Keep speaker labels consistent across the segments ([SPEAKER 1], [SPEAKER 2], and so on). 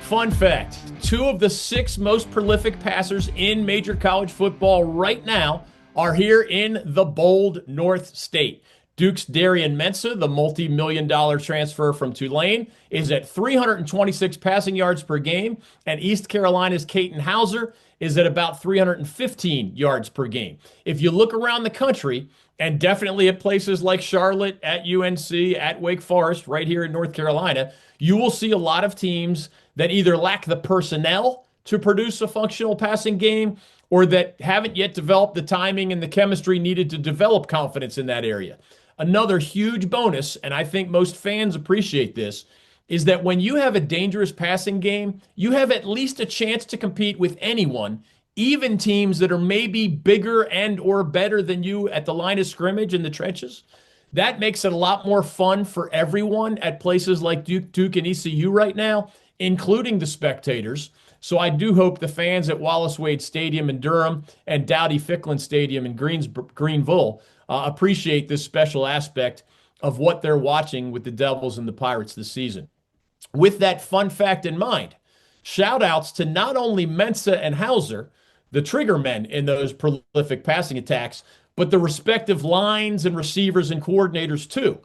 [SPEAKER 1] Fun fact, 2 of the 6 most prolific passers in major college football right now are here in the bold North State. Duke's Darien Mensah, the multi-million-dollar transfer from Tulane, is at 326 passing yards per game, and East Carolina's Katin Houser is at about 315 yards per game. If you look around the country, and definitely at places like Charlotte, at UNC, at Wake Forest, right here in North Carolina, you will see a lot of teams that either lack the personnel to produce a functional passing game or that haven't yet developed the timing and the chemistry needed to develop confidence in that area. Another huge bonus, and I think most fans appreciate this, is that when you have a dangerous passing game, you have at least a chance to compete with anyone, even teams that are maybe bigger and or better than you at the line of scrimmage in the trenches. That makes it a lot more fun for everyone at places like Duke and ECU right now, including the spectators. So I do hope the fans at Wallace Wade Stadium in Durham and Dowdy-Ficklin Stadium in Greenville appreciate this special aspect of what they're watching with the Devils and the Pirates this season. With that fun fact in mind, shout outs to not only Mensah and Houser, the trigger men in those prolific passing attacks, but the respective lines and receivers and coordinators too.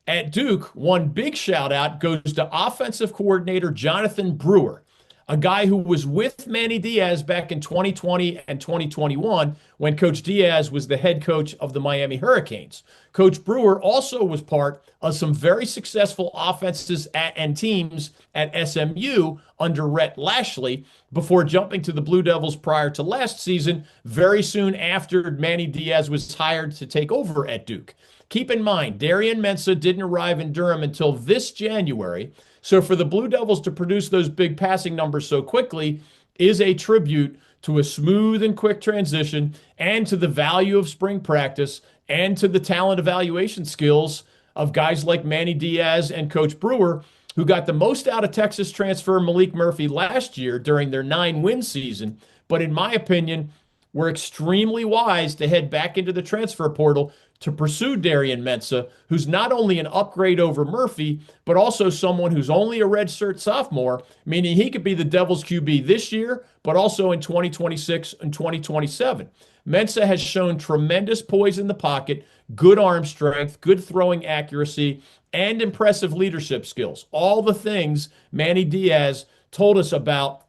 [SPEAKER 1] At Duke, one big shout out goes to offensive coordinator Jonathan Brewer, a guy who was with Manny Diaz back in 2020 and 2021 when Coach Diaz was the head coach of the Miami Hurricanes. Coach Brewer also was part of some very successful offenses and teams at SMU under Rhett Lashley before jumping to the Blue Devils prior to last season, very soon after Manny Diaz was hired to take over at Duke. Keep in mind, Darien Mensah didn't arrive in Durham until this January, so for the Blue Devils to produce those big passing numbers so quickly is a tribute to a smooth and quick transition and to the value of spring practice and to the talent evaluation skills of guys like Manny Diaz and Coach Brewer, who got the most out of Texas transfer Malik Murphy last year during their 9-win season, but in my opinion, were extremely wise to head back into the transfer portal to pursue Darien Mensah, who's not only an upgrade over Murphy, but also someone who's only a redshirt sophomore, meaning he could be the Devils QB this year, but also in 2026 and 2027. Mensah has shown tremendous poise in the pocket, good arm strength, good throwing accuracy, and impressive leadership skills. All the things Manny Diaz told us about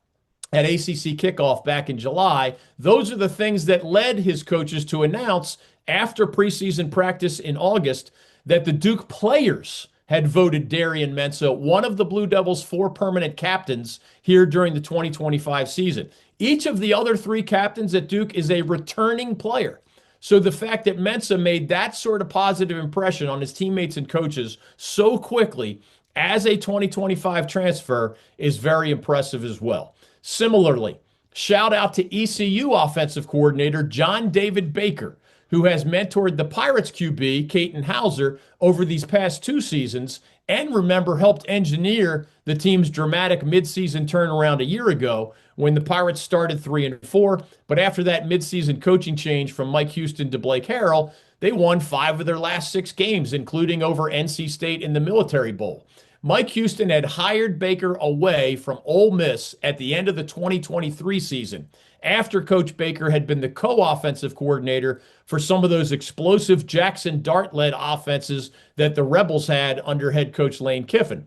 [SPEAKER 1] at ACC kickoff back in July, those are the things that led his coaches to announce after preseason practice in August that the Duke players had voted Darien Mensah one of the Blue Devils' 4 permanent captains here during the 2025 season. Each of the other 3 captains at Duke is a returning player. So the fact that Mensah made that sort of positive impression on his teammates and coaches so quickly as a 2025 transfer is very impressive as well. Similarly, shout out to ECU offensive coordinator John David Baker, who has mentored the Pirates QB, Katin Houser, over these past 2 seasons, and remember, helped engineer the team's dramatic midseason turnaround a year ago when the Pirates started 3-4. But after that midseason coaching change from Mike Houston to Blake Harrell, they won 5 of their last 6 games, including over NC State in the Military Bowl. Mike Houston had hired Baker away from Ole Miss at the end of the 2023 season, after Coach Baker had been the co-offensive coordinator for some of those explosive Jackson Dart-led offenses that the Rebels had under head coach Lane Kiffin.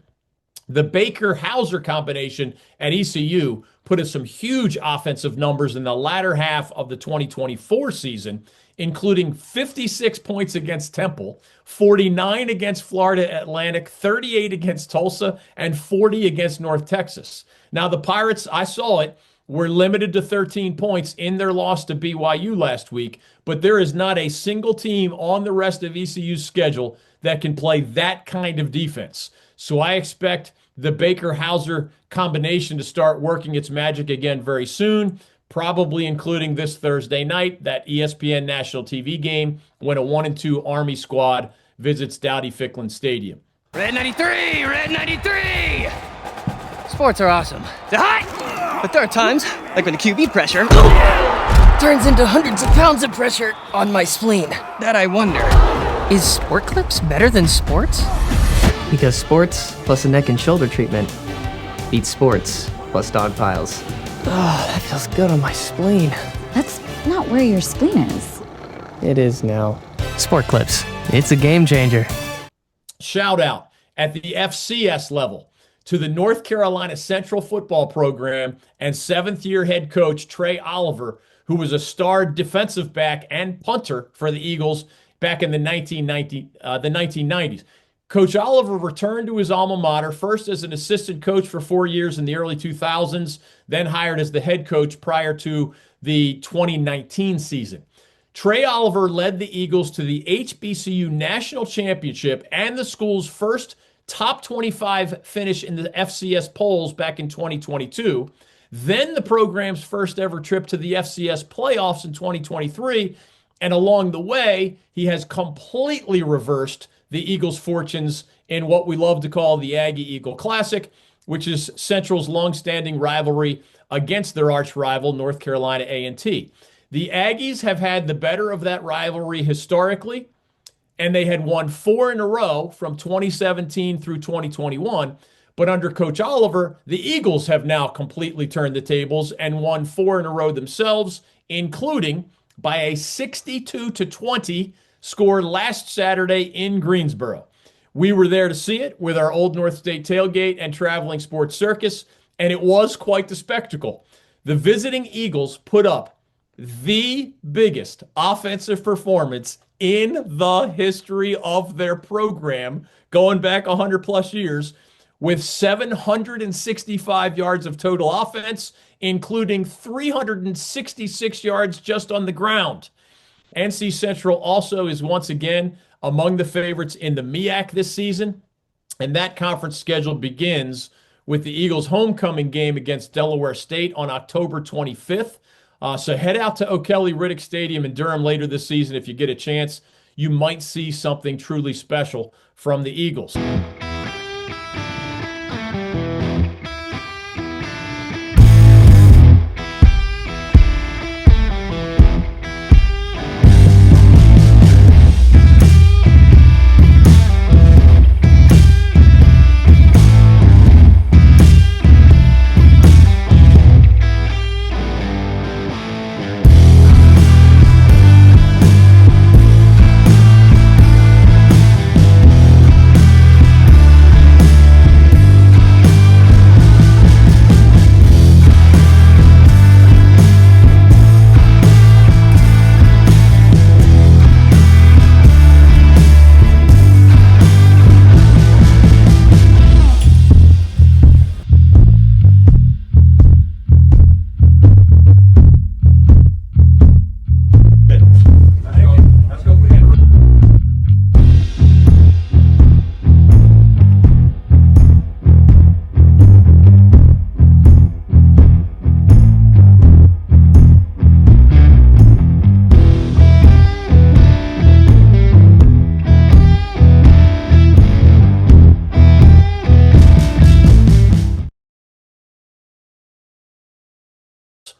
[SPEAKER 1] The Baker-Houser combination at ECU put up some huge offensive numbers in the latter half of the 2024 season, including 56 points against Temple, 49 against Florida Atlantic, 38 against Tulsa, and 40 against North Texas. Now, the Pirates, I saw it, were limited to 13 points in their loss to BYU last week, but there is not a single team on the rest of ECU's schedule that can play that kind of defense. So I expect the Baker-Houser combination to start working its magic again very soon, probably including this Thursday night, that ESPN national TV game when a 1-2 Army squad visits Dowdy-Ficklin Stadium.
[SPEAKER 2] Red 93! Red 93! Sports are awesome. They're hot! But there are times, like when the QB pressure turns into hundreds of pounds of pressure on my spleen, that I wonder, is Sport Clips better than sports? Because sports plus a neck and shoulder treatment beats sports plus dog piles. Oh, that feels good on my spleen.
[SPEAKER 3] That's not where your spleen is.
[SPEAKER 2] It is now. Sport Clips. It's a game changer.
[SPEAKER 1] Shout out at the FCS level to the North Carolina Central football program and seventh-year head coach Trey Oliver, who was a star defensive back and punter for the Eagles back in the 1990s. Coach Oliver returned to his alma mater, first as an assistant coach for 4 years in the early 2000s, then hired as the head coach prior to the 2019 season. Trey Oliver led the Eagles to the HBCU National Championship and the school's first top 25 finish in the FCS polls back in 2022. Then the program's first ever trip to the FCS playoffs in 2023. And along the way, he has completely reversed the Eagles' fortunes in what we love to call the Aggie-Eagle Classic, which is Central's longstanding rivalry against their arch rival, North Carolina A&T. The Aggies have had the better of that rivalry historically, and they had won 4 in a row from 2017 through 2021. But under Coach Oliver, the Eagles have now completely turned the tables and won 4 in a row themselves, including by a 62-20 score last Saturday in Greensboro. We were there to see it with our Old North State tailgate and traveling sports circus, and it was quite the spectacle. The visiting Eagles put up the biggest offensive performance in the history of their program, going back 100 plus years, with 765 yards of total offense, including 366 yards just on the ground. NC Central also is once again among the favorites in the MEAC this season, and that conference schedule begins with the Eagles' homecoming game against Delaware State on October 25th. So head out to O'Kelly Riddick Stadium in Durham later this season if you get a chance. You might see something truly special from the Eagles.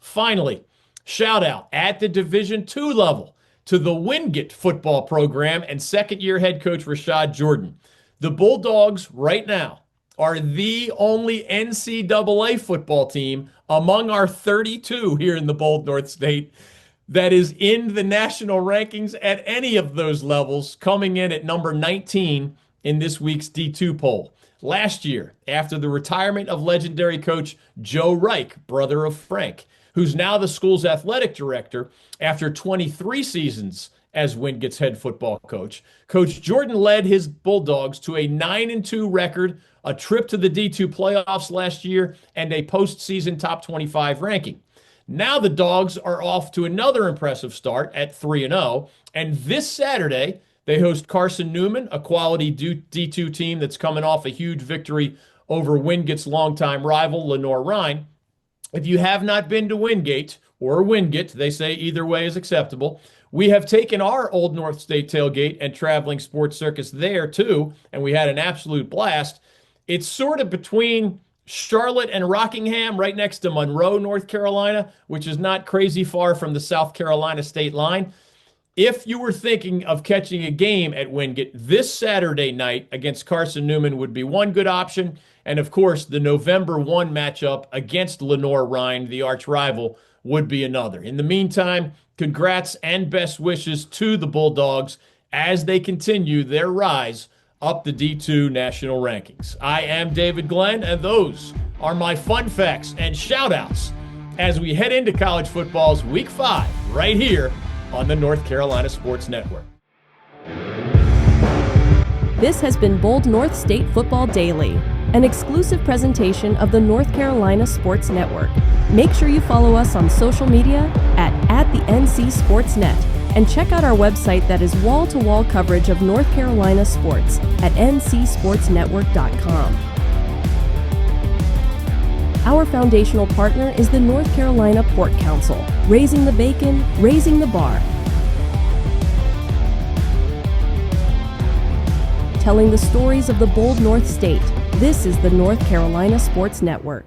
[SPEAKER 1] Finally, shout out at the Division II level to the Wingate football program and second-year head coach Rashad Jordan. The Bulldogs right now are the only NCAA football team among our 32 here in the bold North State that is in the national rankings at any of those levels, coming in at number 19 in this week's D2 poll. Last year, after the retirement of legendary coach Joe Reich, brother of Frank, who's now the school's athletic director after 23 seasons as Wingate's head football coach, Coach Jordan led his Bulldogs to a 9-2 record, a trip to the D2 playoffs last year, and a postseason top 25 ranking. Now the Dogs are off to another impressive start at 3-0, and this Saturday they host Carson Newman, a quality D2 team that's coming off a huge victory over Wingate's longtime rival, Lenore Rhine. If you have not been to Wingate, or Wingate, they say either way is acceptable, we have taken our Old North State tailgate and traveling sports circus there too, and we had an absolute blast. It's sort of between Charlotte and Rockingham, right next to Monroe, North Carolina, which is not crazy far from the South Carolina state line. If you were thinking of catching a game at Wingate this Saturday night against Carson Newman would be one good option. And of course, the November 1 matchup against Lenore-Rhine, the arch rival, would be another. In the meantime, congrats and best wishes to the Bulldogs as they continue their rise up the D2 national rankings. I am David Glenn, and those are my fun facts and shout-outs as we head into college football's Week 5 right here on the North Carolina Sports Network.
[SPEAKER 4] This has been Bold North State Football Daily, an exclusive presentation of the North Carolina Sports Network. Make sure you follow us on social media at the NC Sportsnet, and check out our website that is wall-to-wall coverage of North Carolina sports at ncsportsnetwork.com. Our foundational partner is the North Carolina Pork Council, raising the bacon, raising the bar. Telling the stories of the bold North State, this is the North Carolina Sports Network.